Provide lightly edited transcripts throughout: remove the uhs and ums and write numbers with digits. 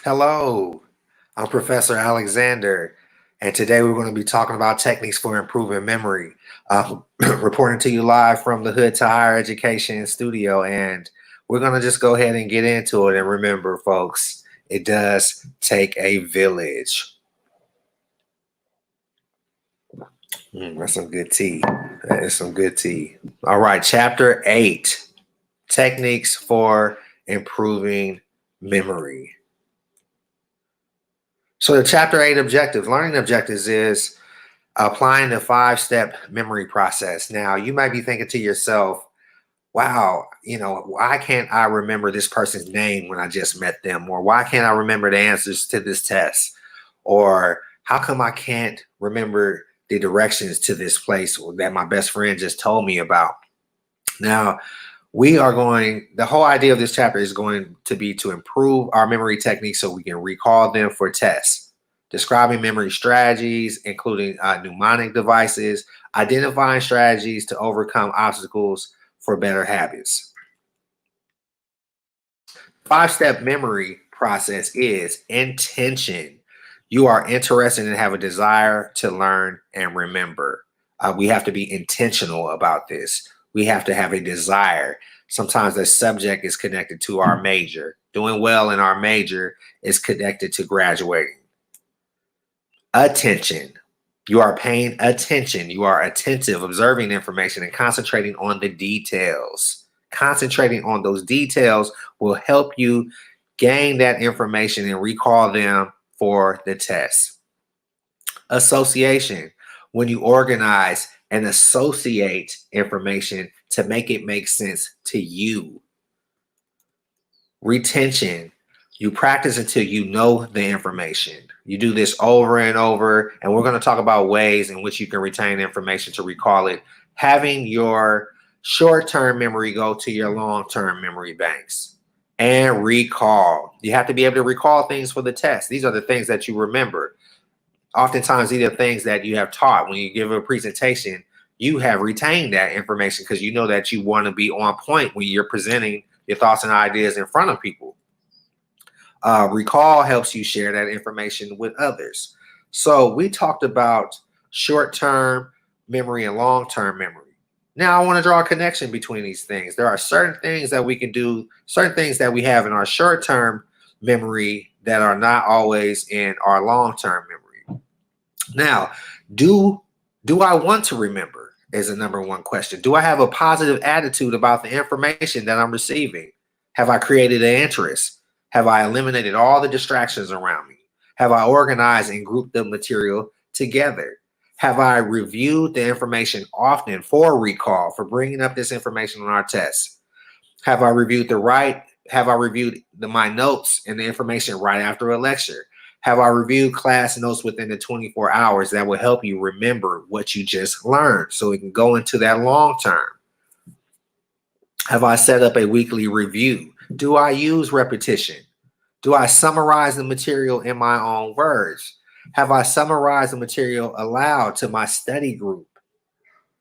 Hello, I'm Professor Alexander, and today we're going to be talking about techniques for improving memory. Reporting to you live from the Hood to Higher Education studio, and we're going to just go ahead and get into it. And remember, folks, it does take a village. That's some good tea. That is some good tea. All right, Chapter 8, Techniques for Improving Memory. So the chapter 8 objectives, learning objectives is applying the 5-step memory process. Now, you might be thinking to yourself, wow, why can't I remember this person's name when I just met them? Or why can't I remember the answers to this test? Or how come I can't remember the directions to this place that my best friend just told me about? Now, the whole idea of this chapter is going to be to improve our memory techniques so we can recall them for tests, describing memory strategies, including mnemonic devices, identifying strategies to overcome obstacles for better habits. 5-step memory process is intention. You are interested and have a desire to learn and remember. We have to be intentional about this. We have to have a desire. Sometimes the subject is connected to our major. Doing well in our major is connected to graduating. Attention. You are paying attention. You are attentive, observing information, and concentrating on the details. Concentrating on those details will help you gain that information and recall them for the test. Association. When you organize and associate information to make it make sense to you. Retention. You practice until you know the information. You do this over and over, and we're going to talk about ways in which you can retain information to recall it. Having your short-term memory go to your long-term memory banks. And recall. You have to be able to recall things for the test. These are the things that you remember. Oftentimes, these are things that you have taught. When you give a presentation, you have retained that information because you know that you want to be on point when you're presenting your thoughts and ideas in front of people. Recall helps you share that information with others. So we talked about short-term memory and long-term memory. Now I want to draw a connection between these things. There are certain things that we can do, certain things that we have in our short-term memory that are not always in our long-term memory. Now, do I want to remember is the number one question. Do I have a positive attitude about the information that I'm receiving? Have I created an interest? Have I eliminated all the distractions around me? Have I organized and grouped the material together? Have I reviewed the information often for recall, for bringing up this information on our tests? Have I reviewed my notes and the information right after a lecture? Have I reviewed class notes within the 24 hours that will help you remember what you just learned so we can go into that long term? Have I set up a weekly review? Do I use repetition? Do I summarize the material in my own words? Have I summarized the material aloud to my study group?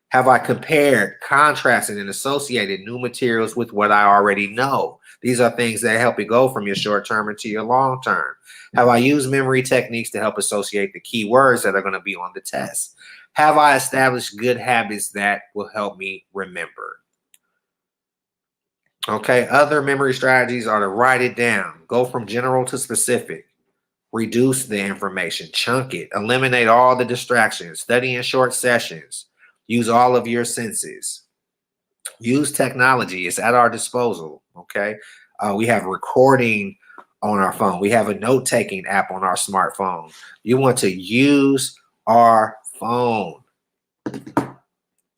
Have I compared, contrasted, and associated new materials with what I already know? These are things that help you go from your short term into your long term. Have I used memory techniques to help associate the key words that are going to be on the test? Have I established good habits that will help me remember? Okay, other memory strategies are to write it down, go from general to specific, reduce the information, chunk it, eliminate all the distractions, study in short sessions, use all of your senses, use technology. It's at our disposal. Okay, we have recording on our phone. We have a note-taking app on our smartphone. You want to use our phone.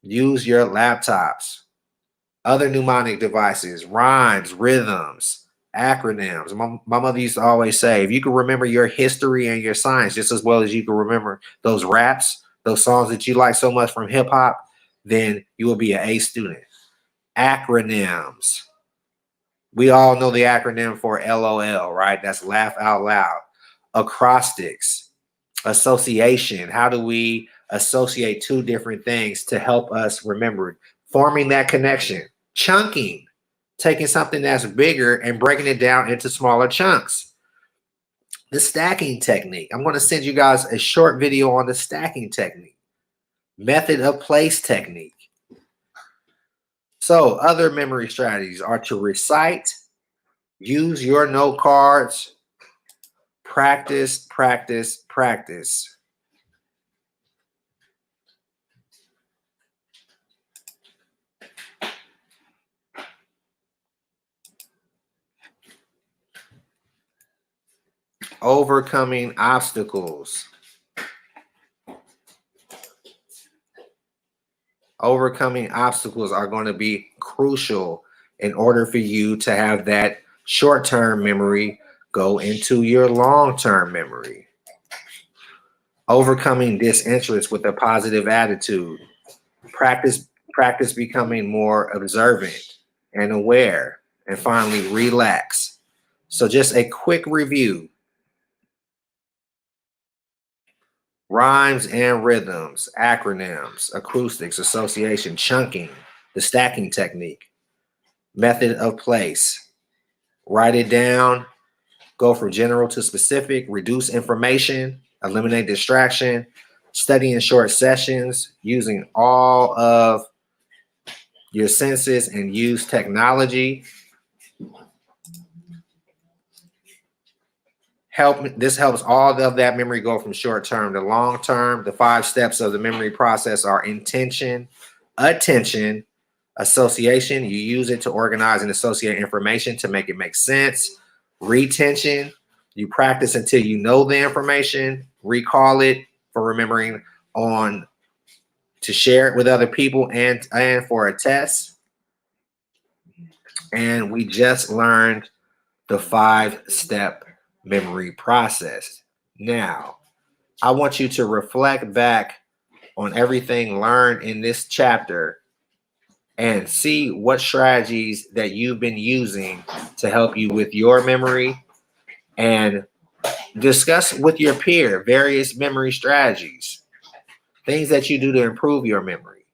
Use your laptops. Other mnemonic devices, rhymes, rhythms, acronyms. My mother used to always say, if you can remember your history and your science just as well as you can remember those raps, those songs that you like so much from hip hop, then you will be an A student. Acronyms. We all know the acronym for LOL, right? That's laugh out loud. Acrostics. Association. How do we associate two different things to help us remember? Forming that connection. Chunking, taking something that's bigger and breaking it down into smaller chunks. The stacking technique. I'm going to send you guys a short video on the stacking technique. Method of place technique. So other memory strategies are to recite, use your note cards, practice, practice, practice. Overcoming obstacles. Overcoming obstacles are going to be crucial in order for you to have that short-term memory go into your long-term memory. Overcoming disinterest with a positive attitude. Practice becoming more observant and aware. And finally, relax. So just a quick review. Rhymes and rhythms, acronyms, acoustics, association, chunking, the stacking technique, method of place. Write it down, go from general to specific, reduce information, eliminate distraction, study in short sessions, using all of your senses and use technology. This helps all of that memory go from short term to long term. The 5 steps of the memory process are intention, attention, association. You use it to organize and associate information to make it make sense. Retention. You practice until you know the information. Recall it for remembering on to share it with other people and for a test. And we just learned the 5-step memory process. Now, I want you to reflect back on everything learned in this chapter and see what strategies that you've been using to help you with your memory, and discuss with your peer various memory strategies, things that you do to improve your memory.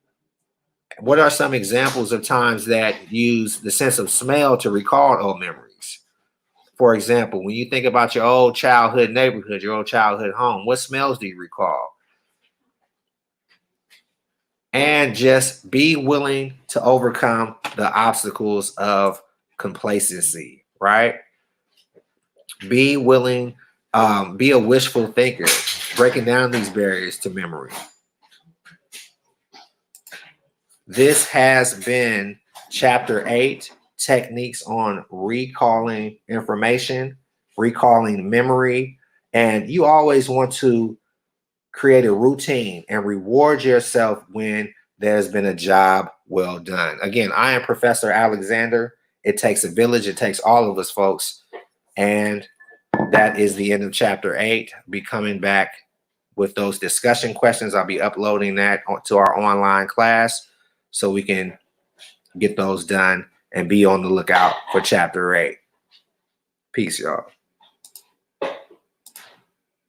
What are some examples of times that use the sense of smell to recall old memories? For example, when you think about your old childhood neighborhood, your old childhood home, what smells do you recall? And just be willing to overcome the obstacles of complacency, right? Be willing, be a wishful thinker, breaking down these barriers to memory. This has been Chapter 8, Techniques on Recalling Information, Recalling Memory. And you always want to create a routine and reward yourself when there's been a job well done. Again, I am Professor Alexander. It takes a village. It takes all of us, folks. And that is the end of Chapter 8. I'll be coming back with those discussion questions. I'll be uploading that to our online class so we can get those done and be on the lookout for Chapter 8. Peace, y'all.